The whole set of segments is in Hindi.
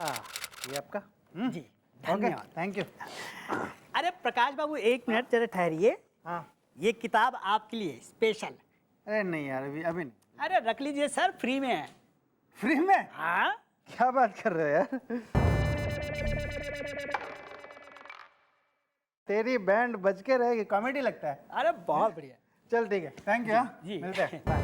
ये आपका जी धन्यवाद। Thank you. अरे प्रकाश बाबू एक मिनट जरा ठहरिए। हाँ। ये किताब आपके लिए स्पेशल। अरे नहीं यार, अभी नहीं। अरे रख लीजिए सर, फ्री में है। फ्री में? हाँ क्या बात कर रहे हो यार? तेरी बैंड बज के रहेगी, कॉमेडी लगता है। अरे बहुत बढ़िया। चल ठीक है, थैंक यू। जी। मिलते हैं, बाय।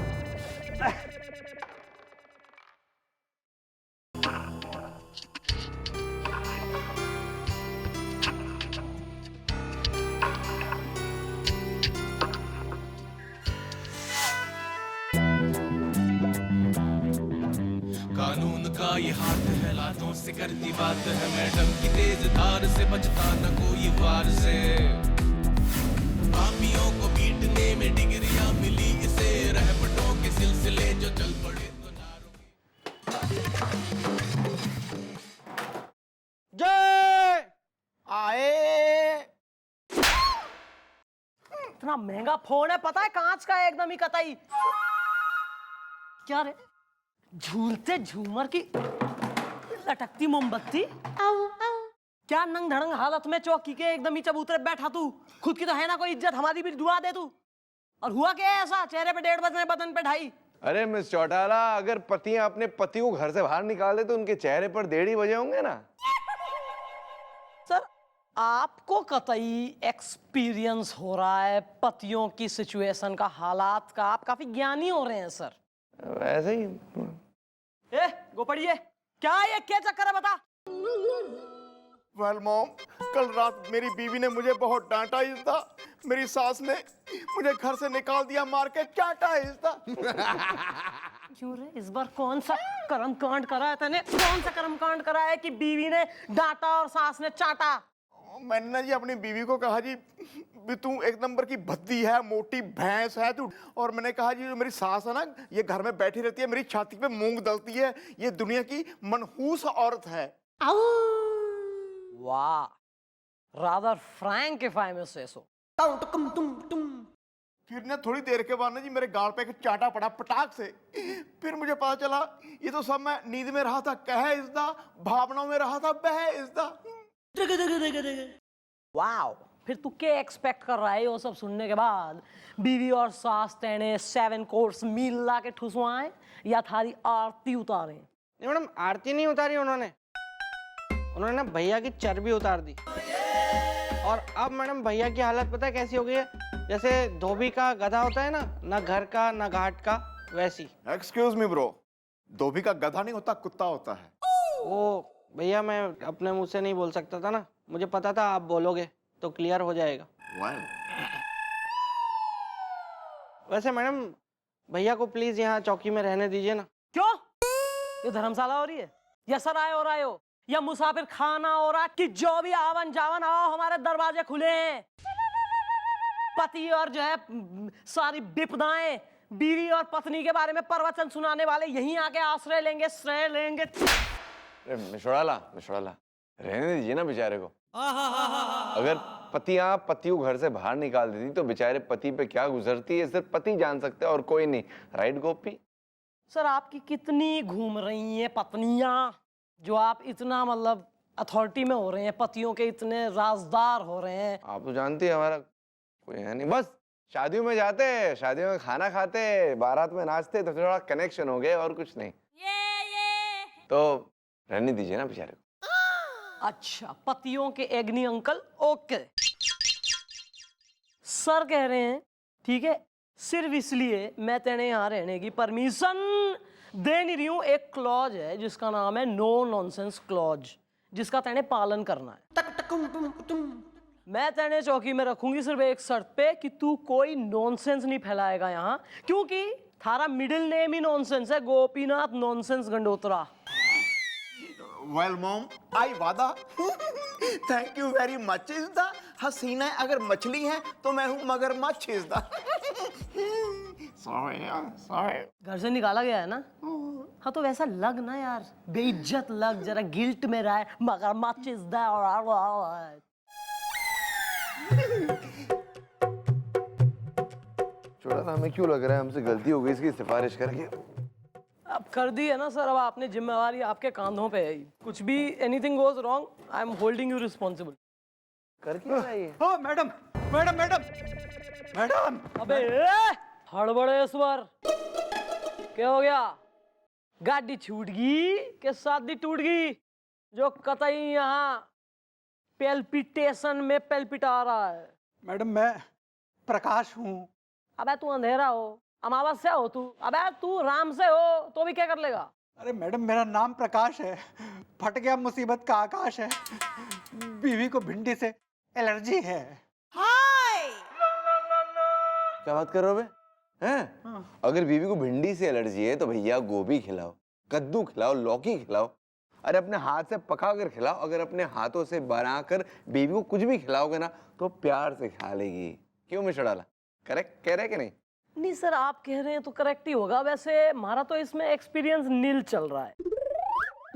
कानून का ये हाथ है, लातों से करती बात है, मैडम की तेज धार से बचता न कोई वार से। पापियों को पीटने में डिग्रियां मिली इसे, रहपटों के सिलसिले जो चल पड़े तो ना रुके। जय आए। इतना महंगा फोन है, पता है कांच का है, एकदम ही कतई। क्या रे, झूलते झूमर की लटकती मोमबत्ती। क्या नंग धड़ंग हालत में चौकी के एकदम ही चबूतरे बैठा तू। खुद की तो है ना कोई इज्जत, हमारी भी दुआ दे तू। और हुआ क्या है ऐसा, चेहरे पे 1.5 बजने, बदन पे 2.5। अरे मिस चौटाला, अगर पतियां अपने पति को घर से बाहर निकाल दे तो उनके चेहरे पर 1.5 बजे होंगे ना। सर आपको कतई एक्सपीरियंस हो रहा है पतियों की सिचुएशन का, हालात का। आप काफी ज्ञानी हो रहे हैं सर। ऐसे ही। ए गोपड़िए, क्या ये क्या चक्कर है बता। वेल मॉम, कल रात मेरी बीवी ने मुझे बहुत डांटा ही था। मेरी सास ने मुझे घर से निकाल दिया, मार के चाटा ही था। क्यों रे, इस बार कौन सा कर्म कांड करा है तूने? कौन सा कर्म कांड करा है कि बीवी ने डांटा और सास ने चाटा? मैंने ना जी अपनी बीवी को कहा जी भी तू एक नंबर की भद्दी है, मोटी भैंस है तू। और मैंने कहा जी जो मेरी सास है ना, ये घर में बैठी रहती है, मेरी छाती पे मूंग दलती है, ये दुनिया की मनहूस औरत है। वाह, rather frank if I may say so. फिर ना थोड़ी देर के बाद ना जी मेरे गाल पे एक चाटा पड़ा पटाख से। फिर मुझे पता चला ये तो सब मैं नींद में रहा था, कह इसदा, भावनाओं में रहा था, बह इसदा। वाओ, फिर तू क्या एक्सपेक्ट कर रहा है वो सब सुनने के बाद? बीवी और सास तेने 7 कोर्स मील ला के ठुसवाएं या थारी आरती उतारें? नहीं मैडम, आरती नहीं उतारी उन्होंने ना भैया की चर्बी उतार दी। और अब मैडम भैया की हालत पता है कैसी हो गई है? जैसे धोबी का गधा होता है ना घर का ना घाट का, वैसी। एक्सक्यूज मी ब्रो, धोबी का गधा नहीं होता, कुत्ता होता है। वो भैया मैं अपने मुंह से नहीं बोल सकता था ना, मुझे पता था आप बोलोगे तो क्लियर हो जाएगा। वैसे मैडम भैया को प्लीज यहाँ चौकी में रहने दीजिए ना। क्यों, ये धर्मशाला हो रही है या सराय हो रहा है हो या मुसाफिर खाना हो रहा है कि जो भी आवन जावन आओ, हमारे दरवाजे खुले हैं। पति और जो है सारी विपदाएं, बीवी और पत्नी के बारे में प्रवचन सुनाने वाले यहीं आके आश्रय लेंगे, श्रेय लेंगे। मिशोड़ाला रहने दीजिए ना बेचारे को। अगर पतियां पति को घर से बाहर निकाल देती तो बेचारे पति पे क्या गुजरती है सिर्फ पति जान सकते हैं और कोई नहीं। राइट गोपी? सर आपकी कितनी घूम रही हैं पत्नियां, जो आप इतना मतलब अथॉरिटी में हो रहे हैं, पतियों के इतने राजदार हो रहे हैं। आप तो जानती है हमारा कोई है नहीं, बस शादियों में जाते, शादियों में खाना खाते, बारात में नाचते तो थोड़ा कनेक्शन हो गए और कुछ नहीं। तो रहने दीजिए ना बेचारे को। अच्छा, पतियों के एग्नी अंकल, ओके। सर कह रहे हैं ठीक है, सिर्फ इसलिए मैं तेने यहाँ रहने की परमिशन दे नहीं रही हूँ। एक क्लॉज है जिसका नाम है नो नॉनसेंस क्लॉज, जिसका तेने पालन करना है। मैं तेने चौकी में रखूंगी सिर्फ एक शर्त पे कि तू कोई नॉनसेंस नहीं फैलाएगा यहाँ, क्योंकि थारा मिडिल नेम ही नॉनसेंस है, Gopinath nonsense Gandotra. Well mom, I वादा। थैंक यू वेरी मच इसदा। हसीना अगर मछली है तो मैं हूँ मगरमच्छ इसदा। सॉरी। घर से निकाला गया है ना? हाँ तो वैसा लग ना यार, बेइज्जत लग, जरा गिल्ट में रहा है, मगरमच्छ इज दैट। छोड़ा, हमें क्यों लग रहा है हमसे गलती हो गई इसकी सिफारिश करके? अब कर दी है ना सर, अब आपने जिम्मेवारी आपके कांधों पे है। कुछ भी anything goes wrong, I am holding you responsible. कर क्या रहा है ये? ओ मैडम मैडम मैडम मैडम अबे हड़बड़े इस बार क्या हो गया? गाड़ी छूट गई के शादी टूट गई? जो कतई यहाँ पेल्पिटेशन में पेल्पिटा रहा है। मैडम मैं प्रकाश हूँ। अबे तू अंधेरा हो, अमावस्या हो तू, अबे तू राम से हो तो भी क्या कर लेगा? अरे मैडम मेरा नाम प्रकाश है, फट गया मुसीबत का आकाश है, बीवी को भिंडी से एलर्जी है। क्या बात कर रहे हो बे? हैं? अगर बीवी को भिंडी से एलर्जी है तो भैया गोभी खिलाओ, कद्दू खिलाओ, लौकी खिलाओ। अरे अपने हाथ से पका कर खिलाओ। अगर अपने हाथों से बनाकर बीवी को कुछ भी खिलाओगे ना तो प्यार से खा लेगी। क्यों मिस्टर डाला? करेक्ट कह रहे कि नहीं? नहीं सर, आप कह रहे हैं तो करेक्ट ही होगा। वैसे हमारा तो इसमें एक्सपीरियंस नील चल रहा है,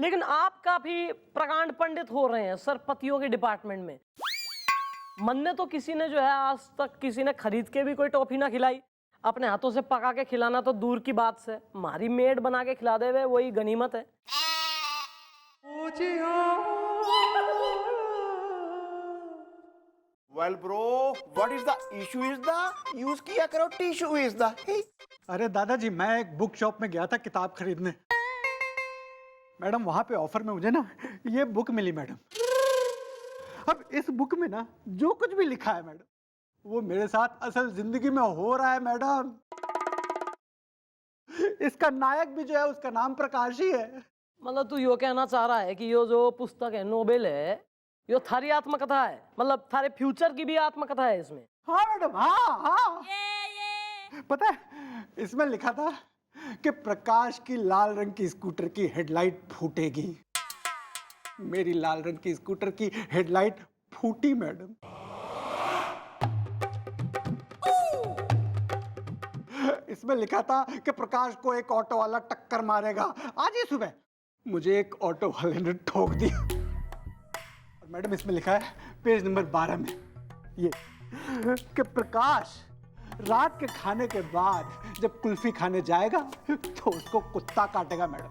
लेकिन आप काफी प्रकांड पंडित हो रहे हैं सर पतियों के डिपार्टमेंट में। मन ने तो किसी ने जो है आज तक किसी ने खरीद के भी कोई टॉफी ना खिलाई। अपने हाथों से पका के खिलाना तो दूर की बात से, हमारी मेड बना के खिला दे वही गनीमत है। Well bro, what is the issue? Is the use किया करो टिश्यू इज द। अरे दादाजी मैं एक बुक शॉप में गया था किताब खरीदने। मैडम वहां पे ऑफर में मुझे ना ये बुक मिली मैडम। अब इस बुक में ना जो कुछ भी लिखा है मैडम वो मेरे साथ असल जिंदगी में हो रहा है मैडम। इसका नायक भी जो है उसका नाम प्रकाश ही है। मतलब तू यो कहना चाह रहा है कि यो जो पुस्तक है नोबेल है यो थारी आत्मकथा है, मतलब थारे फ्यूचर की भी आत्मकथा है इसमें? हाँ मैडम, हाँ। पता है इसमें लिखा था कि प्रकाश की लाल रंग की स्कूटर की हेडलाइट फूटेगी। मेरी लाल रंग की स्कूटर की हेडलाइट फूटी मैडम। इसमें लिखा था कि प्रकाश को एक ऑटो वाला टक्कर मारेगा। आज ही सुबह मुझे एक ऑटो वाले ने ठोक दिया। और मैडम इसमें लिखा है पेज नंबर 12 में ये कि प्रकाश रात के खाने के बाद जब कुल्फी खाने जाएगा तो उसको कुत्ता काटेगा मैडम।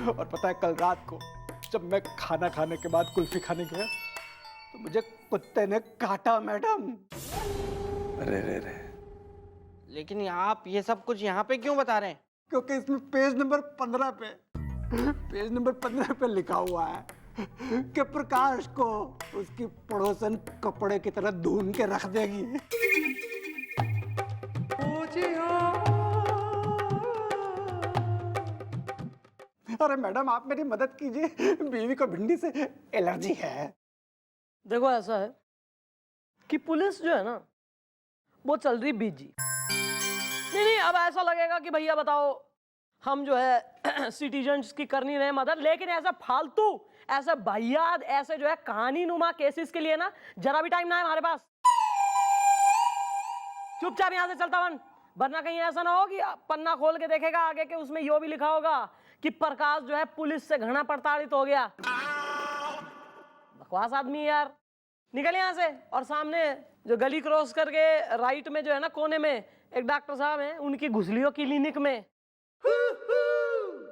और पता है कल रात को जब मैं खाना खाने के बाद कुल्फी खाने गया तो मुझे कुत्ते ने काटा मैडम। अरे रे रे। लेकिन आप ये सब कुछ यहाँ पे क्यों बता रहे हैं? क्योंकि इसमें पेज नंबर 15 पे लिखा हुआ है कि प्रकाश को उसकी पड़ोसन कपड़े की तरह धुन के रख देगी। अरे मैडम आप मेरी मदद कीजिए, बीवी को भिंडी से एलर्जी है। देखो ऐसा है कि पुलिस जो है ना वो चल रही बिजी। नहीं, अब ऐसा लगेगा कि भैया बताओ हम जो है सिटीजन्स की कर नहीं रहे मदद, लेकिन ऐसा फालतू ऐसे वाहियात ऐसे जो है कहानी नुमा केसेस के लिए ना जरा भी टाइम ना है हमारे पास। चुपचाप यहाँ से चलता बन, वरना कहीं ऐसा ना हो कि पन्ना खोल के देखेगा आगे के उसमें यो भी लिखा होगा कि प्रकाश जो है पुलिस से घना प्रताड़ित हो गया। बकवास आदमी यार, निकल यहाँ से। और सामने जो गली क्रॉस करके राइट में जो है ना कोने में एक डॉक्टर साहब हैं, उनकी घुसलियों क्लिनिक में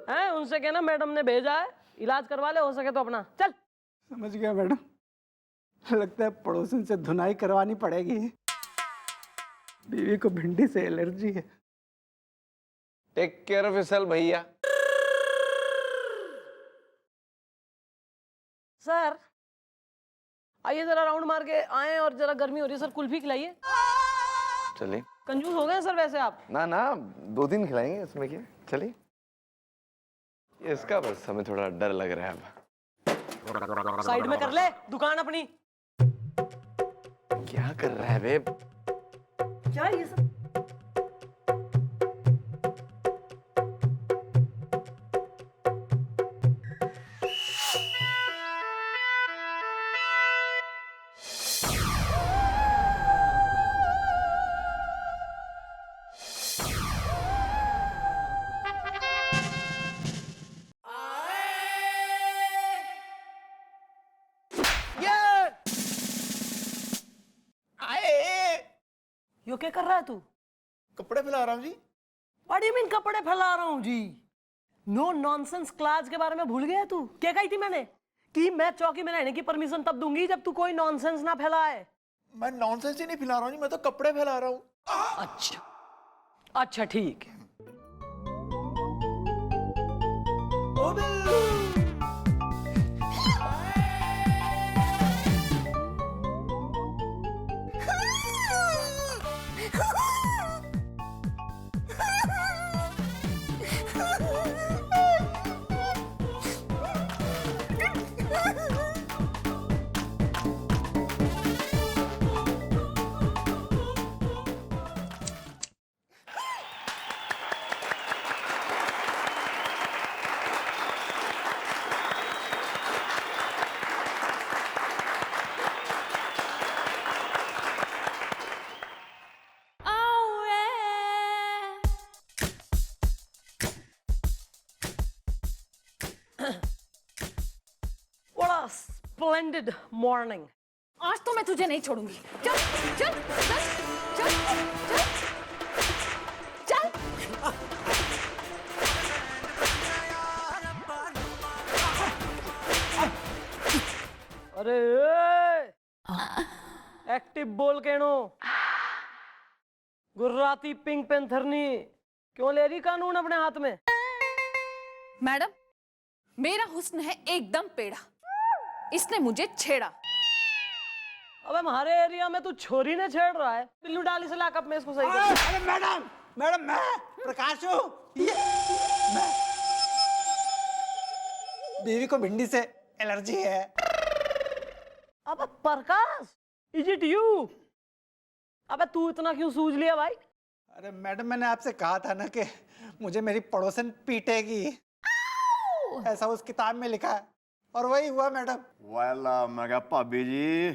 हैं, उनसे कहना मैडम ने भेजा है, इलाज करवा ले, हो सके तो अपना। चल। समझ गया मैडम, लगता है पड़ोसन से धुनाई करवानी पड़ेगी। बीवी को भिंडी से एलर्जी है। टेक केयर ऑफ योरसेल्फ भैया। सर आइए जरा राउंड मार के आए, और जरा गर्मी हो रही है सर, कुल्फी खिलाइए। चलिए। कंजूस हो गए सर वैसे आप। ना ना 2 दिन खिलाएंगे, इसमें क्या। चलिए। इसका बस हमें थोड़ा डर लग रहा है अब। साइड में कर ले दुकान अपनी। क्या कर रहा है बेब? क्या ये सब? यो क्या कर रहा है तू? कपड़े फैला रहा हूँ जी। व्हाट यू मीन कपड़े फैला रहा हूँ जी? नो नॉनसेंस क्लास के बारे में भूल गया तू? क्या कही थी मैंने कि मैं चौकी में रहने की परमिशन तब दूंगी जब तू कोई नॉनसेंस ना फैलाए। मैं नॉनसेंस ही नहीं फैला रहा हूँ जी, मैं तो कपड़े फैला रहा हूँ। अच्छा अच्छा ठीक है। What a splendid morning. आज तो मैं तुझे नहीं छोड़ूंगी। चल चल चल चल चल चल। अरे एक्टिव बोल के नो गुर्राती पिंक पेंथरनी क्यों ले रही कानून अपने हाथ में? मैडम, मेरा हुस्न है एकदम पेड़ा, इसने मुझे छेड़ा। अबे हमारे एरिया में तू छोरी ने छेड़ रहा है। बिल्लू डाली से लाकअप में इसको सही कर। अरे मैडम, मैडम मैं प्रकाश हूँ। मैं बीवी को भिंडी से एलर्जी है। अबे प्रकाश, इज इट यू? अबे तू इतना क्यों सूझ लिया भाई? अरे मैडम, मैंने आपसे कहा था ना कि मुझे मेरी पड़ोसन पीटेगी, ऐसा उस किताब में लिखा है और वही हुआ मैडम। वेल मैं कहा भाभी जी,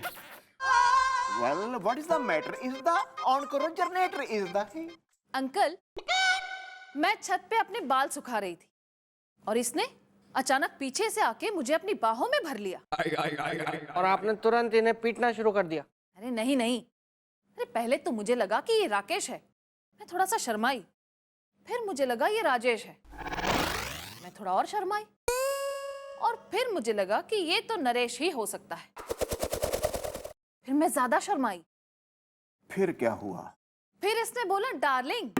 well what is the matter? Is the on करो जनरेटर इज द। अंकल, मैं छत पे अपने बाल सुखा रही थी और इसने अचानक पीछे से आके मुझे अपनी बाहों में भर लिया। और आपने तुरंत इन्हें पीटना शुरू कर दिया। अरे नहीं नहीं, अरे पहले तो मुझे लगा कि ये राकेश है, मैं थोड़ा सा शर्माई। फिर मुझे लगा ये राजेश है, मैं थोड़ा और शर्माई। और फिर मुझे लगा कि ये तो नरेश ही हो सकता है, फिर मैं ज्यादा शर्माई। फिर क्या हुआ? फिर इसने बोला डार्लिंग।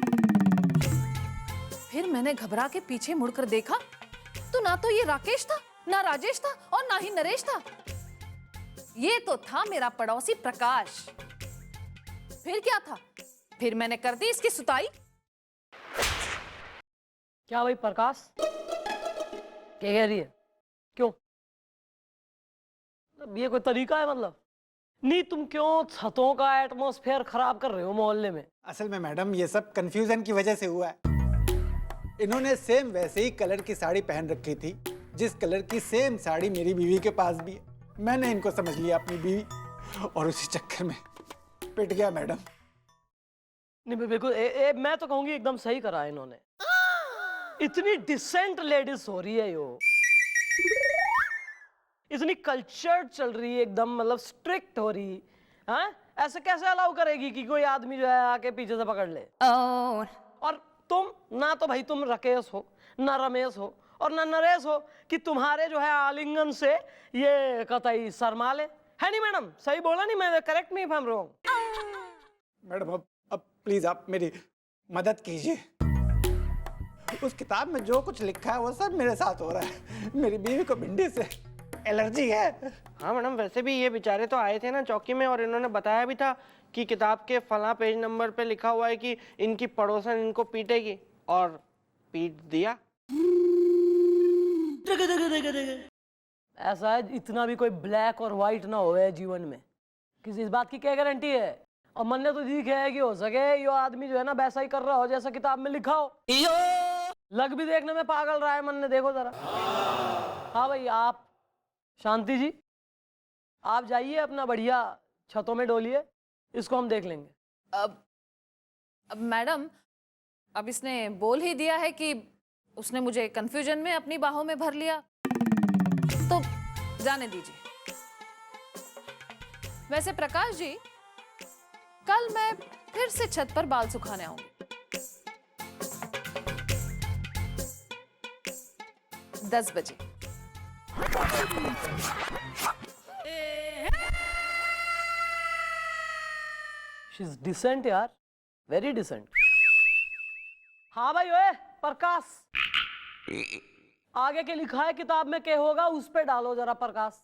फिर मैंने घबरा के पीछे मुड़कर देखा तो ना तो ये राकेश था, ना राजेश था और ना ही नरेश था, ये तो था मेरा पड़ोसी प्रकाश। फिर क्या था? फिर मैंने कर दी इसकी सुताई। क्या भाई प्रकाश, क्या कह रही है? क्यों? ये कोई तरीका है? मतलब नहीं, तुम क्यों छतों का एटमॉस्फेयर खराब कर रहे हो मोहल्ले में? असल में मैडम ये सब कंफ्यूजन की वजह से हुआ है। इन्होंने सेम वैसे ही कलर की साड़ी पहन रखी थी जिस कलर की सेम साड़ी मेरी बीवी के पास भी है। मैंने इनको समझ लिया अपनी बीवी और उसी चक्कर में पिट गया मैडम। नहीं बिल्कुल, मैं तो कहूंगी एकदम सही करा है इन्होंने। इतनी डिसेंट लेडीज हो रही है यो, इतनी कल्चर्ड चल रही है एकदम, मतलब स्ट्रिक्ट हो रही है। ऐसे कैसे अलाउ करेगी कि कोई आदमी जो है आके पीछे से पकड़ ले? और तुम ना तो भाई तुम राकेश हो, ना रमेश हो और ना नरेश हो कि तुम्हारे जो है आलिंगन से ये कतई शर्मा ले। है नहीं मैडम? सही बोला नहीं मैं? Correct me if I am wrong. Madam अब प्लीज आप मेरी मदद कीजिए। उस किताब में जो कुछ लिखा है वो सब मेरे साथ हो रहा है। मेरी बीवी को भिंडी से एलर्जी है। हाँ मैडम, वैसे भी ये बेचारे तो आए थे ना चौकी में और इन्होंने बताया भी था कि किताब के फला पेज नंबर पे लिखा हुआ है कि इनकी पड़ोसन इनको पीटेगी, और पीट दिया। ऐसा है, इतना भी कोई ब्लैक और व्हाइट ना होवे जीवन में, किसी इस बात की क्या गारंटी है? और मन ने तो दिखा है कि हो सके यो आदमी जो है ना वैसा ही कर रहा हो जैसा किताब में लिखा हो। लग भी देखने में पागल रहा है मन ने, देखो जरा। हाँ भाई, आप शांति जी, आप जाइए अपना बढ़िया छतों में डोलिए, इसको हम देख लेंगे। अब मैडम, अब इसने बोल ही दिया है कि उसने मुझे कंफ्यूजन में अपनी बाहों में भर लिया, तो जाने दीजिए। वैसे प्रकाश जी, कल मैं फिर से छत पर बाल सुखाने आऊंगी। 10 बजे। शी इज डिसेंट यार, वेरी डिसेंट। हाँ भाई ओए प्रकाश, आगे के लिखा है किताब में क्या होगा उस पे डालो जरा प्रकाश।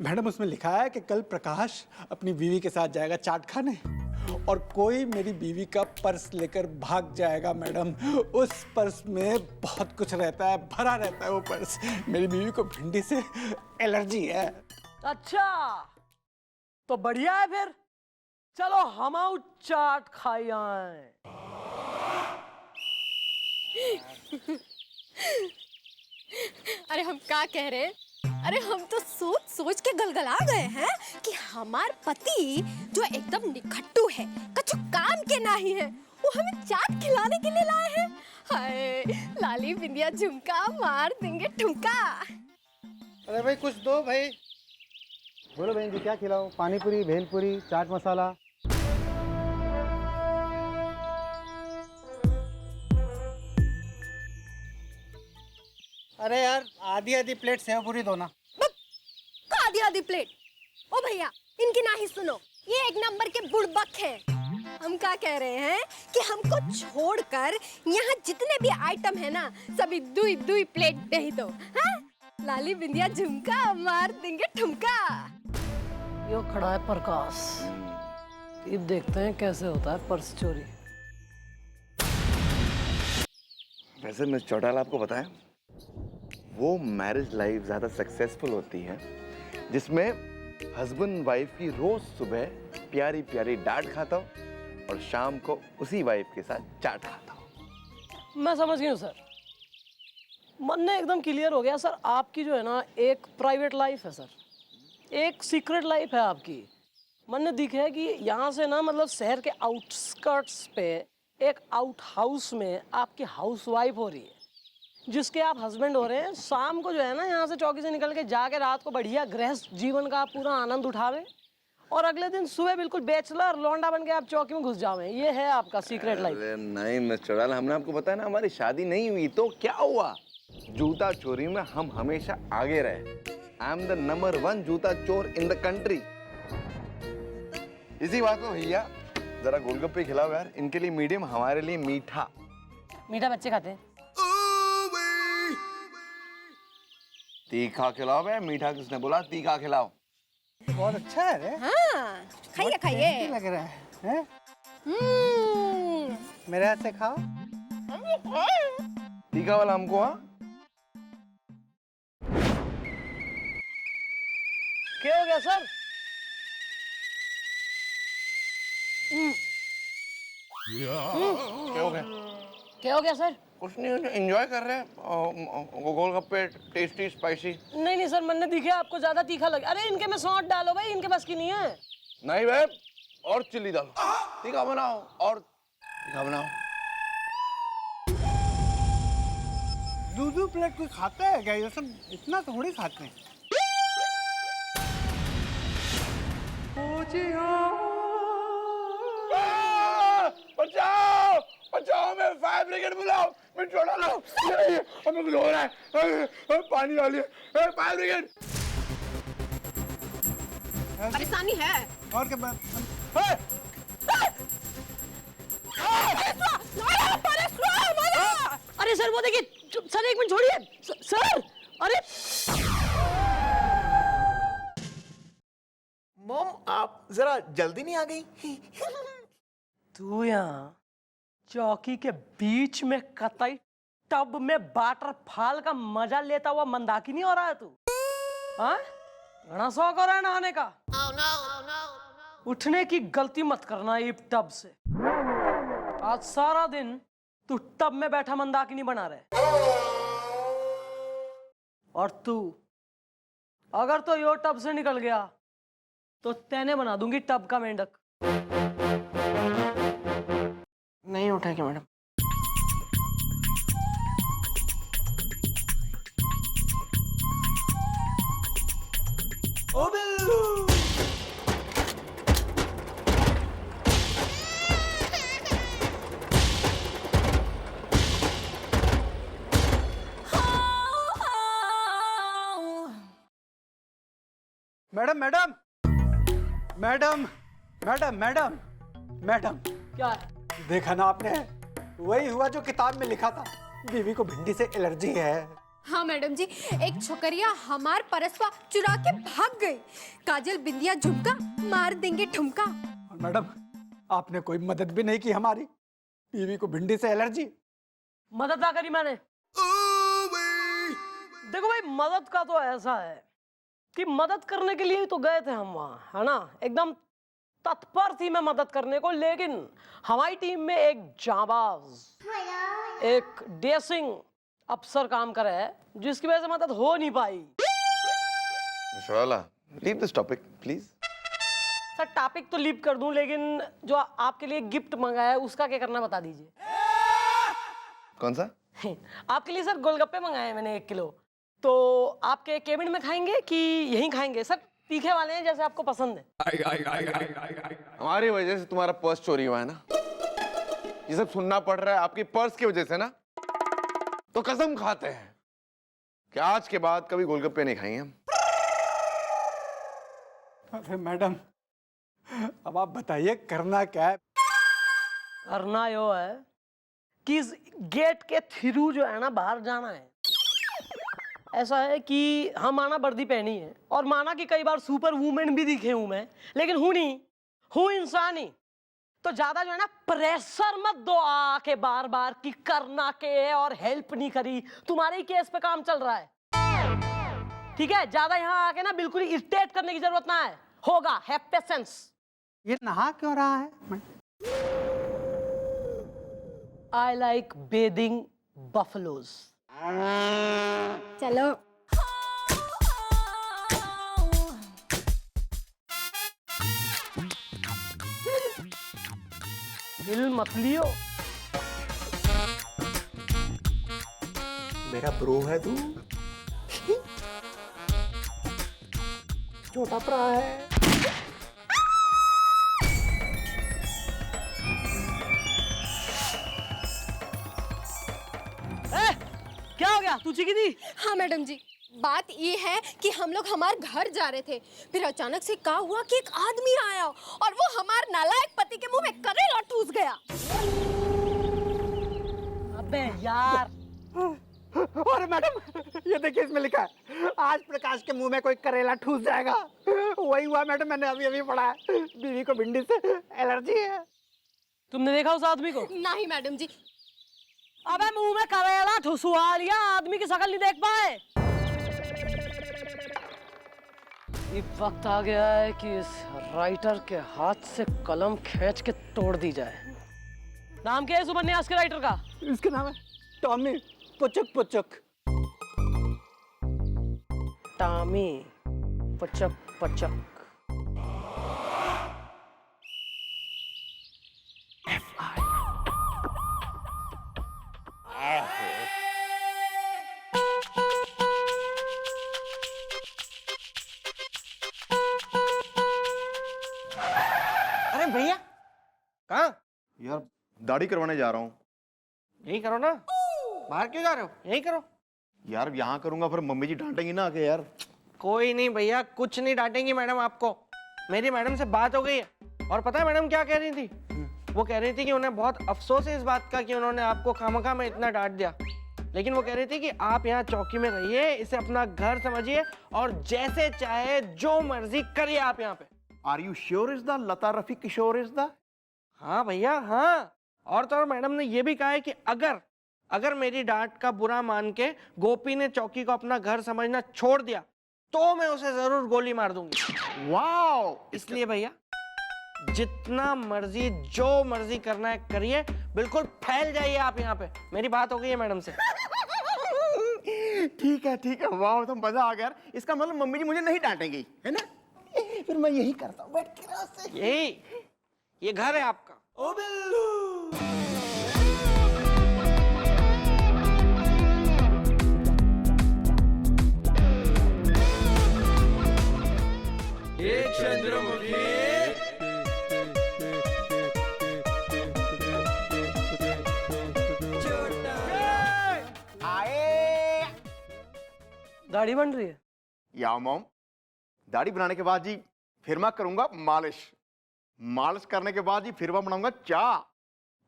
मैडम उसमें लिखा है कि कल प्रकाश अपनी बीवी के साथ जाएगा चाट खाने और कोई मेरी बीवी का पर्स लेकर भाग जाएगा। मैडम उस पर्स में बहुत कुछ रहता है, भरा रहता है वो पर्स। मेरी बीवी को भिंडी से एलर्जी है। अच्छा तो बढ़िया है फिर, चलो हम चाट खाई आए। अरे हम क्या कह रहे हैं, अरे हम तो सोच सोच के गलगला गए हैं कि हमार पति जो एकदम निखट्टू है, कछु काम के नहीं है, वो हमें चाट खिलाने के लिए लाए हैं। हाय लाली बिंदिया झुमका मार देंगे ठुमका। अरे भाई कुछ दो भाई। बोलो बहन जी क्या खिलाओ? पानी पूरी, भेलपूरी, चाट मसाला। अरे यार आधी आधी प्लेट सेव पूरी दो ना। आधी आधी प्लेट। ओ भैया इनकी ना ही सुनो, ये एक नंबर के बुड़बक है। हम क्या कह रहे हैं कि हमको छोड़कर यहाँ जितने भी आइटम है ना, सभी दुई दुई प्लेट दे ही दो। हाँ? लाली बिंदिया झुमका मार देंगे ठुमका। यो खड़ा है प्रकाश, अब देखते हैं कैसे होता है पर्स चोरी। वैसे मिस चौटाला आपको बताएं, वो मैरिज लाइफ ज्यादा सक्सेसफुल होती है जिसमें हस्बैंड वाइफ की रोज सुबह प्यारी प्यारी डांट खाता हो और शाम को उसी वाइफ के साथ चाट खाता हो। मैं समझ गया हूँ सर, मन ने एकदम क्लियर हो गया सर। आपकी जो है ना एक प्राइवेट लाइफ है सर, एक सीक्रेट लाइफ है आपकी। मन ने दिखा है कि यहाँ से ना मतलब शहर के आउटस्कर्ट्स पे एक आउट हाउस में आपकी हाउस वाइफ हो रही है, जिसके आप हस्बैंड हो रहे हैं। शाम को जो है ना यहाँ से चौकी से निकल के जाके रात को बढ़िया गृहस्थ जीवन का आप पूरा आनंद उठावें और अगले दिन सुबह बिल्कुल बैचलर लौंडा बन के आप चौकी में घुस जावें। ये है आपका सीक्रेट लाइफ। अरे नहीं मिस चौटाला, हमने आपको बताया ना हमारी शादी नहीं हुई तो क्या हुआ? जूता चोरी में हम हमेशा आगे रहे। आई एम द नंबर 1 जूता चोर इन द कंट्री। इसी बात को भैया जरा गोलगप्पे खिलाओ यार, इनके लिए मीडियम, हमारे लिए मीठा। मीठा बच्चे खाते हैं। तीखा खिलाओ बे, मीठा किसने बोला? तीखा खिलाओ। बहुत अच्छा है रे। हाँ खाइए खाइए। लग रहा है? मेरे हाथ से खाओ। तीखा वाला हमको। हाँ क्या हो गया सर? क्या हो गया? क्या हो गया सर? कुछ नहीं, एंजॉय कर रहे हैं गोलगप्पे, टेस्टी स्पाइसी। नहीं नहीं सर, मन ने दिखे आपको ज्यादा तीखा लगे। अरे इनके में सौंठ डालो भाई, इनके बस की नहीं है। नहीं भाई, और चिल्ली डालो, तीखा बनाओ और तीखा बनाओ। दो प्लेट कोई खाता है क्या? ये सब इतना थोड़ी खाते हैं। बचाओ बचाओ, मैं फायर ब्रिगेड बुलाओ, मैं छोड़ा लो, हमें कुछ हो रहा है, पानी डालिए, फायर ब्रिगेड। परेशानी है और क्या बात? अरे सर वो देखिए सर, एक मिनट छोड़िए सर। अरे मॉम आप जरा जल्दी नहीं आ गई? तू यहाँ चौकी के बीच में कतई टब में वाटरफॉल का मजा लेता हुआ मंदाकिनी हो रहा है तू? हाँ घना शौक हो रहा है नहाने का? उठने की गलती मत करना ये टब से। आज सारा दिन तू टब में बैठा मंदाकिनी बना रहे। और तू अगर तो यो टब से निकल गया तो तेने बना दूंगी टब का मेंढक। नहीं उठेगी मैडम। ओ Billu! Madam madam madam madam madam madam, क्या है? देखा ना आपने, वही हुआ जो किताब में लिखा था, बीवी को भिंडी से एलर्जी है। हाँ मैडम जी, एक छोकरिया हमार परसवा चुरा के भाग गई। काजल बिंदिया झुमका मार देंगे ठुमका। और मैडम, आपने कोई मदद भी नहीं की हमारी, बीवी को भिंडी से एलर्जी। मदद ना करी मैंने। देखो भाई, मदद का तो ऐसा है कि मदद करने के लिए ही तो गए थे हम वहां, है ना? एकदम तत्पर थी मैं मदद करने को, लेकिन हमारी टीम में एक जांबाज, एक डेसिंग अफसर काम कर रहा है, जिसकी वजह से मदद हो नहीं पाई। मिश्राला, leave this topic please. Sir, topic तो लीव कर दूं, लेकिन जो आपके लिए गिफ्ट मंगाया है उसका क्या करना बता दीजिए। कौन सा? आपके लिए सर गोलगप्पे मंगाए हैं मैंने 1 किलो। तो आपके केबिन में खाएंगे कि यहीं खाएंगे? सर तीखे वाले हैं, जैसे आपको पसंद है। हमारी वजह से तुम्हारा पर्स चोरी हुआ है ना, ये सब सुनना पड़ रहा है आपकी पर्स की वजह से ना। तो कसम खाते हैं कि आज के बाद कभी गोलगप्पे नहीं खाएंगे हम। अरे मैडम, अब आप बताइए करना क्या है? करना यो है कि इस गेट के थ्रू जो है ना बाहर जाना है। ऐसा है कि हम माना वर्दी पहनी है, और माना कि कई बार सुपर वुमेन भी दिखे हूं मैं, लेकिन हूं नहीं, हूं इंसान ही। तो ज्यादा जो है ना प्रेशर मत दो आके बार बार कि करना के है और हेल्प नहीं करी, तुम्हारे ही केस पे काम चल रहा है, ठीक है? ज्यादा यहाँ आके ना बिल्कुल इरिटेट करने की जरूरत ना है, होगा, हैव पेशेंस। ये नहा क्यों रहा है? I like bathing buffaloes. चलो। हिल मत लियो। मेरा ब्रो है तू, छोटा भरा है। क्या हो गया? तू चीखी थी? हाँ मैडम जी, बात ये है कि हम लोग हमारे घर जा रहे थे, फिर अचानक से क्या हुआ कि एक आदमी आया और वो हमारे नालायक पति के मुंह में करेला ठूस गया। अबे यार। अरे मैडम, ये देखिए इसमें लिखा है, आज प्रकाश के मुंह में कोई करेला ठूस जाएगा। वही हुआ मैडम, मैंने अभी अभी पढ़ा है, बीवी को भिंडी से एलर्जी है। तुमने देखा उस आदमी को? नहीं मैडम जी। अबे मुंह में करेला ठुसवा लिया, आदमी की शक्ल नहीं देख पाए। ये वक्त आ गया है कि इस राइटर के हाथ से कलम खींच के तोड़ दी जाए। नाम क्या है इस उपन्यास के राइटर का? इसका नाम है टॉमी पुचक पुचक। टॉमी पुचक पुचक। अरे भैया, कहाँ? यार दाढ़ी करवाने जा रहा हूँ। यही करो ना, बाहर क्यों जा रहे हो? यही करो। यार यहाँ करूंगा फिर मम्मी जी डांटेंगी ना आके यार। कोई नहीं भैया, कुछ नहीं डांटेंगी मैडम आपको। मेरी मैडम से बात हो गई है, और पता है मैडम क्या कह रही थी? वो कह रही थी कि उन्हें बहुत अफसोस है इस बात का कि उन्होंने आपको खामखा में इतना डांट दिया, लेकिन वो कह रही थी कि आप यहाँ चौकी में रहिए, इसे अपना घर समझिए और जैसे चाहे जो मर्जी करिए आप यहाँ पे। Are you sure is the Lata Rafi Kishore is the? हाँ भैया हाँ। और तो और मैडम ने ये भी कहा है कि अगर मेरी डांट का बुरा मान के गोपी ने चौकी को अपना घर समझना छोड़ दिया तो मैं उसे जरूर गोली मार दूंगी। वाओ! इसलिए भैया जितना मर्जी जो मर्जी करना है करिए, बिल्कुल फैल जाइए आप यहाँ पे। मेरी बात हो गई है मैडम से। ठीक है, वाह तो मजा आ गया यार। इसका मतलब मम्मी जी मुझे नहीं डांटेंगी, है ना? फिर मैं यही करता हूँ, बैठ के उससे। यही, ये घर है आपका। ओ बिल्लू। चंद्रमुखी दाढ़ी बन रही है? या मॉम, दाढ़ी बनाने के बाद जी फिर मैं करूंगा मालिश, मालिश करने के बाद जी फिर मैं बनाऊंगा चाय।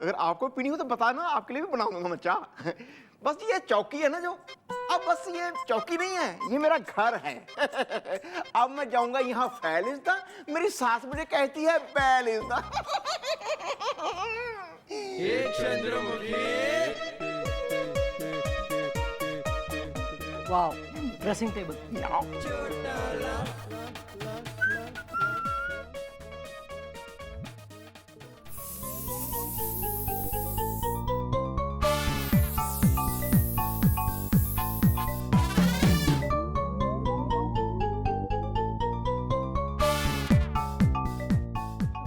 अगर आपको पीनी हो तो बताना, आपके लिए भी बनाऊंगा मैं चाय। बस ये चौकी है ना जो, अब बस ये चौकी नहीं है, ये मेरा घर है। अब मैं जाऊंगा यहाँ फैलिस्ता, मेरी सास मुझे कहती है बैलिस्ता। वाह, dressing table.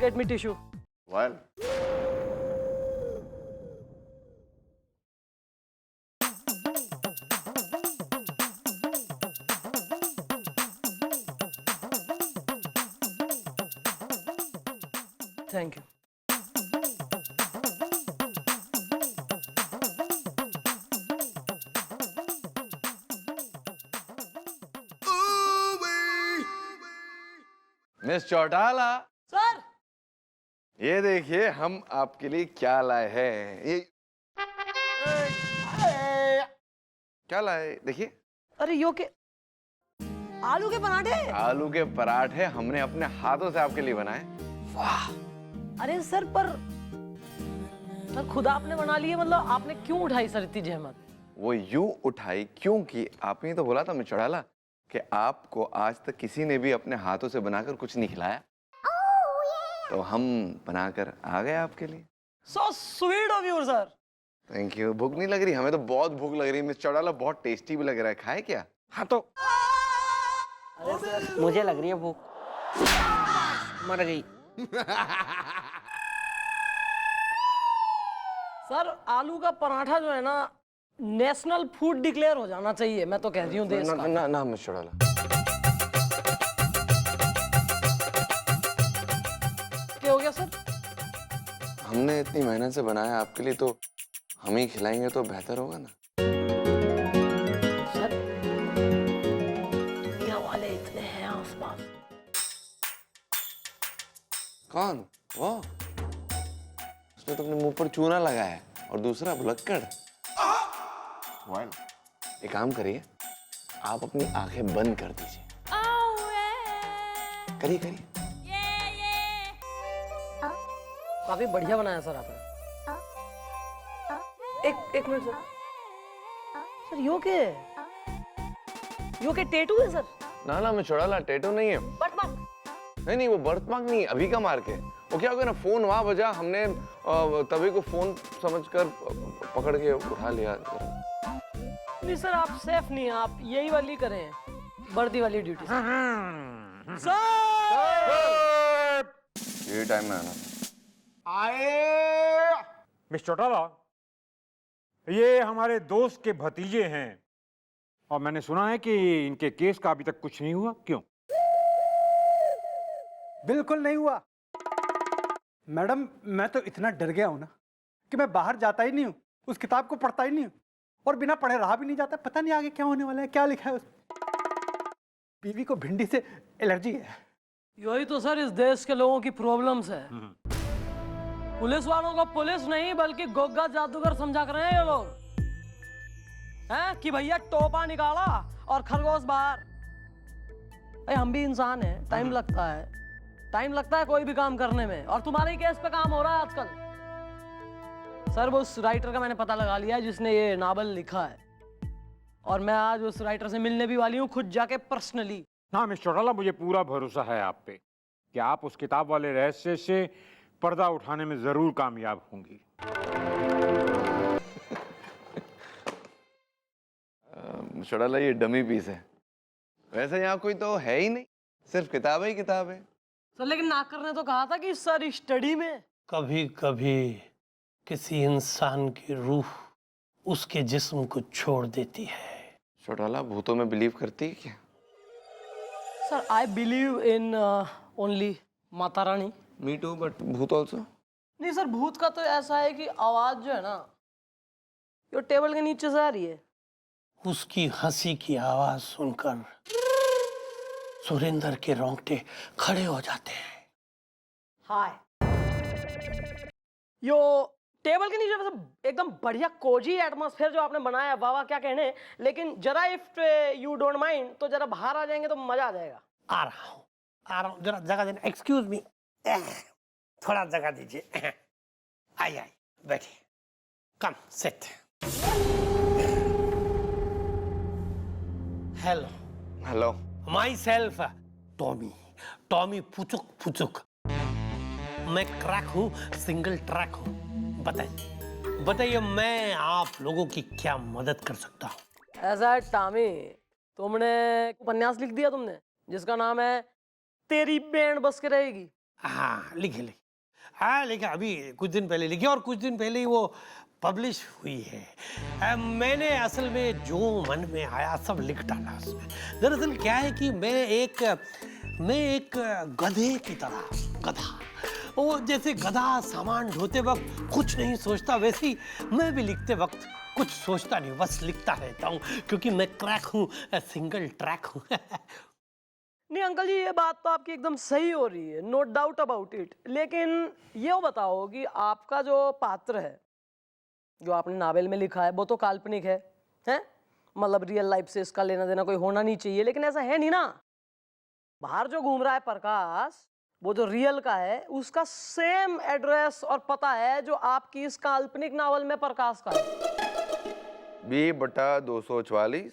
Get me tissue. Well, Thank you. Miss Chautala, sir, ये देखिए हम आपके लिए क्या लाए हैं। ये क्या लाए देखिए। अरे यो के आलू के पराठे। आलू के पराठे हमने अपने हाथों से आपके लिए बनाए। वाह। अरे सर, पर खुद आपने बना लिए, मतलब आपने क्यों उठाई सर इतनी जहमत? वो यूं उठाई क्योंकि आपने तो बोला था मिस चौटाला कि आपको आज तक किसी ने भी अपने हाथों से बनाकर कुछ नहीं खिलाया, तो हम बनाकर आ गए आपके लिए। So sweet of you, sir. Thank you. भूख नहीं लग रही? हमें तो बहुत भूख लग रही है मिस चौटाला, बहुत टेस्टी भी लग रहा है। खाए क्या? हाँ तो मुझे लग रही है भूख, मर गई। सर, आलू का पराठा जो है ना, नेशनल फूड डिक्लेयर हो जाना चाहिए, मैं तो कह रही हूँ देश का। ना ना मिस चौटाला, क्या हो गया सर? हमने इतनी मेहनत से बनाया आपके लिए, तो हम ही खिलाएंगे तो बेहतर होगा ना। सर, दुनिया वाले इतने हैं आसपास। कौन? वो उसने तो अपने मुंह पर चूना लगाया है, और दूसरा भुलक्कड़। एक काम करिए, आप अपनी आंखें बंद कर दीजिए। करिए करिए। काफी बढ़िया बनाया सर आपने। एक मिनट सर। सर, यो के टेटू है सर? ना ना मिस चौटाला, टैटू नहीं है। नहीं, वो बर्थ मार्क नहीं, अभी का मार्क है। वो क्या हो गया ना, फोन वहां बजा, हमने तभी को फोन समझकर पकड़ के उठा लिया। नहीं सर, आप सेफ नहीं हैं, आप यही वाली करें, वर्दी वाली ड्यूटी। सर, ये टाइम में आना। आए मिस चौटाला, ये हमारे दोस्त के भतीजे हैं, और मैंने सुना है कि इनके केस का अभी तक कुछ नहीं हुआ। क्यों? बिल्कुल नहीं हुआ मैडम। मैं तो इतना डर गया हूं ना कि मैं बाहर जाता ही नहीं हूं, उस किताब को पढ़ता ही नहीं हूं, और बिना पढ़े रहा भी नहीं जाता। पता नहीं आगे क्या होने वाला है, क्या लिखा है उसमें। बीवी को भिंडी से एलर्जी है। यही तो सर इस देश के लोगों की प्रॉब्लम्स है। पुलिस वालों को पुलिस नहीं बल्कि गोगा जादूगर समझा कर रहे हैं ये लोग, हैं कि भैया टोपा निकाला और खरगोश बाहर। अरे हम भी इंसान हैं, टाइम लगता है कोई भी काम करने में, और तुम्हारे ही केस पे काम हो रहा है आजकल। सर, वो उस राइटर का मैंने पता लगा लिया है जिसने ये नावल लिखा है, और मैं आज उस राइटर से मिलने भी वाली हूँ, खुद जाके पर्सनली। हाँ मिस चौटाला, मुझे पूरा भरोसा है आप पे कि आप उस किताब वाले रहस्य से पर्दा उठाने में जरूर कामयाब होंगी। चौटाला, ये डमी पीस है। वैसे यहाँ कोई तो है ही नहीं, सिर्फ किताब ही किताब है। सर, लेकिन नाकर ने तो कहा था कि सर स्टडी में कभी कभी किसी इंसान की रूह उसके जिस्म को छोड़ देती है। चौटाला, भूतों में बिलीव करती है क्या? Sir, I believe in only Mata Rani. Me to, but भूत ऑल्सो। नहीं सर, भूत का तो ऐसा है कि आवाज जो है ना, ये टेबल के नीचे से आ रही है। उसकी हंसी की आवाज सुनकर सुरेंद्र के रोंगटे खड़े हो जाते हैं। हाय। यो टेबल के नीचे वैसे एकदम बढ़िया कोजी एटमॉस्फेयर जो आपने बनाया है, वाह वाह क्या कहने। लेकिन जरा इफ यू डोंट माइंड तो जरा बाहर आ जाएंगे तो मजा आ जाएगा। आ रहा हूँ, जरा जगह देना। एक्सक्यूज मी, थोड़ा जगह दीजिए। आई बैठिए। Come sit. Hello hello. Myself Tommy पुचुक। मैं क्रैक हूँ, सिंगल ट्रैक हूँ। बताइए मैं आप लोगों की क्या मदद कर सकता हूँ? ऐसा है टॉमी, तुमने उपन्यास लिख दिया तुमने जिसका नाम है तेरी बैंड बस के रहेगी। हाँ लिखे अभी कुछ दिन पहले लिखी और कुछ दिन पहले ही वो पब्लिश हुई है। मैंने असल में जो मन में आया सब लिख डाला उसमें। दरअसल क्या है कि मैं एक गधे की तरह, गधा, वो जैसे गधा सामान ढोते वक्त कुछ नहीं सोचता, वैसे ही मैं भी लिखते वक्त कुछ सोचता नहीं, बस लिखता रहता हूँ, क्योंकि मैं क्रैक हूँ, सिंगल ट्रैक हूँ। नहीं अंकल जी, ये बात तो आपकी एकदम सही हो रही है, नो डाउट अबाउट इट। लेकिन ये बताओ कि आपका जो पात्र है, जो आपने नावल में लिखा है, वो तो काल्पनिक है? मतलब रियल लाइफ से इसका लेना देना कोई होना नहीं चाहिए, लेकिन ऐसा है नहीं ना। बाहर जो घूम रहा है प्रकाश, वो जो रियल का है, उसका सेम एड्रेस और पता है जो आपकी इस काल्पनिक नावल में प्रकाश का है। B/244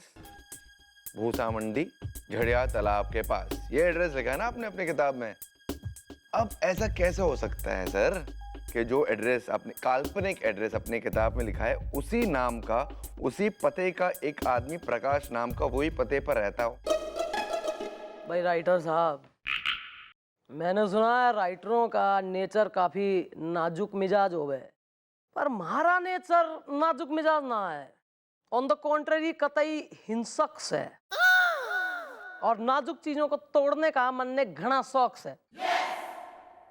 भूसा मंडी, झड़िया तालाब के पास। ये एड्रेस लिखा है ना आपने अपनी किताब में। अब ऐसा कैसे हो सकता है सर कि जो एड्रेस आपने, काल्पनिक एड्रेस अपनी किताब में लिखा है, उसी नाम का, उसी पते का एक आदमी प्रकाश नाम का वही पते पर रहता हो? भाई राइटर साहब, मैंने सुना है राइटरों का नेचर काफी नाजुक मिजाज हो गए, पर हमारा नेचर नाजुक मिजाज ना है। ऑन द कॉन्ट्ररी कतई हिंसक है और नाजुक चीजों को तोड़ने का मन में घना शौक है।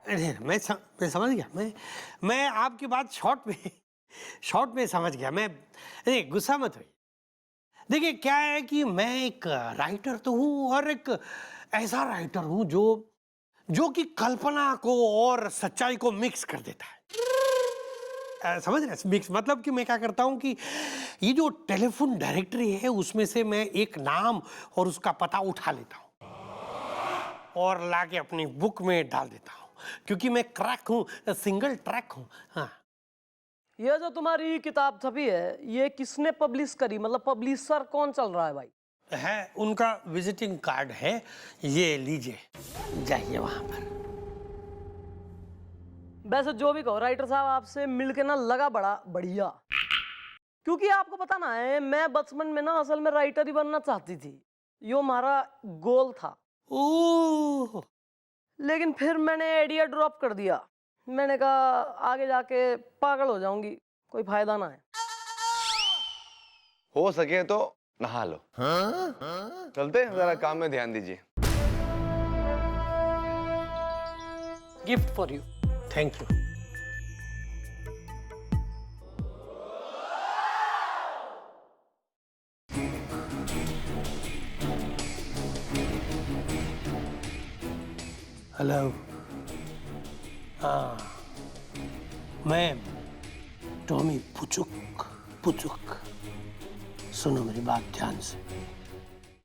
अरे मैं समझ गया। मैं आपकी बात शॉर्ट में समझ गया। मैं अरे गुस्सा मत होइए। देखिए क्या है कि मैं एक राइटर तो हूँ, और एक ऐसा राइटर हूँ जो कि कल्पना को और सच्चाई को मिक्स कर देता है। समझ रहे? मिक्स मतलब कि मैं क्या करता हूँ कि ये जो टेलीफोन डायरेक्टरी है, उसमें से मैं एक नाम और उसका पता उठा लेता हूँ और लाके अपनी बुक में डाल देता हूँ, क्योंकि मैं क्रैक हूँ, सिंगल ट्रैक हूँ। हाँ। ये जो तुम्हारी किताब छपी है, ये किसने पब्लिश करी? मतलब पब्लिशर कौन चल रहा है भाई? है, उनका विजिटिंग कार्ड है, ये लीजिए, जाइए वहां पर। वैसे जो भी कहो राइटर साहब, आपसे मिलके ना लगा बड़ा बढ़िया, क्योंकि आपको पता ना है, मैं बचपन में ना असल में राइटर ही बनना चाहती थी, यो हमारा गोल था। ओह, लेकिन फिर मैंने आइडिया ड्रॉप कर दिया। मैंने कहा आगे जाके पागल हो जाऊंगी, कोई फायदा ना है। हो सके तो नहा लो। चलते हैं, जरा काम में ध्यान दीजिए। Gift for you. Thank you. Hello. हाँ, मैं टॉमी पुचुक। सुनो मेरी बात ध्यान से।